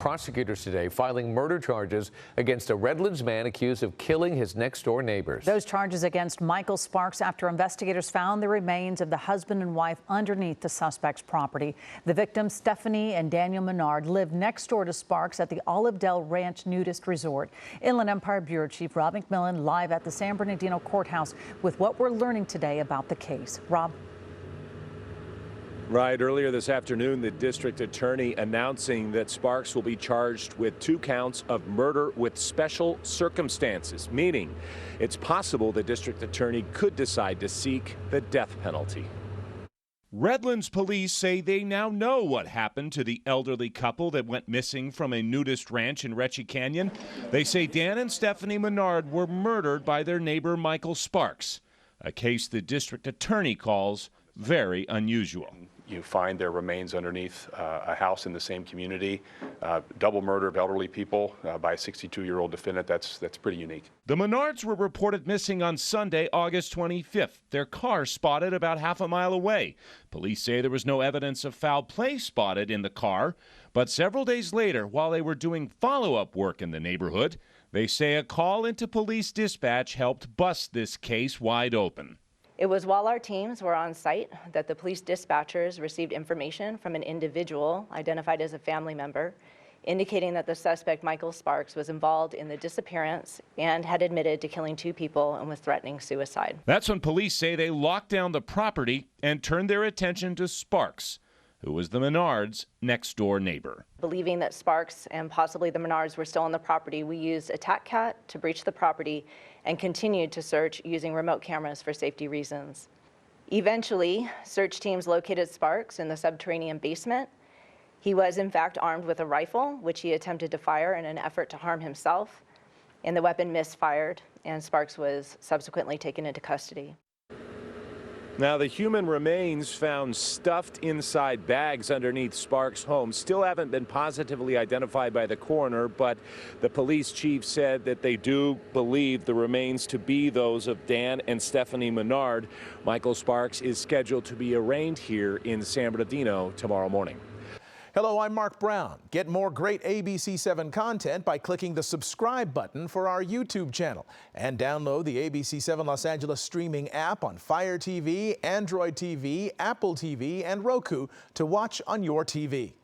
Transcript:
Prosecutors today filing murder charges against a Redlands man accused of killing his next-door neighbors. Those charges against Michael Sparks after investigators found the remains of the husband and wife underneath the suspect's property. The victims, Stephanie and Daniel Menard, lived next door to Sparks at the Olive Dell Ranch Nudist Resort. Inland Empire Bureau Chief Rob McMillan live at the San Bernardino Courthouse with what we're learning today about the case. Rob. Right. Earlier this afternoon, the district attorney announcing that Sparks will be charged with 2 counts of murder with special circumstances, meaning it's possible the district attorney could decide to seek the death penalty. Redlands police say they now know what happened to the elderly couple that went missing from a nudist ranch in Retchie Canyon. They say Dan and Stephanie Menard were murdered by their neighbor Michael Sparks, a case the district attorney calls very unusual. You find their remains underneath a house in the same community. Double murder of elderly people by a 62-year-old defendant, that's pretty unique. The Menards were reported missing on Sunday, August 25th. Their car spotted about half a mile away. Police say there was no evidence of foul play spotted in the car, but several days later, while they were doing follow-up work in the neighborhood, they say a call into police dispatch helped bust this case wide open. It was while our teams were on site that the police dispatchers received information from an individual identified as a family member, indicating that the suspect, Michael Sparks, was involved in the disappearance and had admitted to killing 2 people and was threatening suicide. That's when police say they locked down the property and turned their attention to Sparks, who was the Menards' next-door neighbor. Believing that Sparks and possibly the Menards were still on the property, we used a TAC cat to breach the property and continued to search using remote cameras for safety reasons. Eventually, search teams located Sparks in the subterranean basement. He was in fact armed with a rifle, which he attempted to fire in an effort to harm himself, and the weapon misfired, and Sparks was subsequently taken into custody. Now, the human remains found stuffed inside bags underneath Sparks' home still haven't been positively identified by the coroner, but the police chief said that they do believe the remains to be those of Dan and Stephanie Menard. Michael Sparks is scheduled to be arraigned here in San Bernardino tomorrow morning. Hello, I'm Mark Brown. Get more great ABC7 content by clicking the subscribe button for our YouTube channel and download the ABC7 Los Angeles streaming app on Fire TV, Android TV, Apple TV, and Roku to watch on your TV.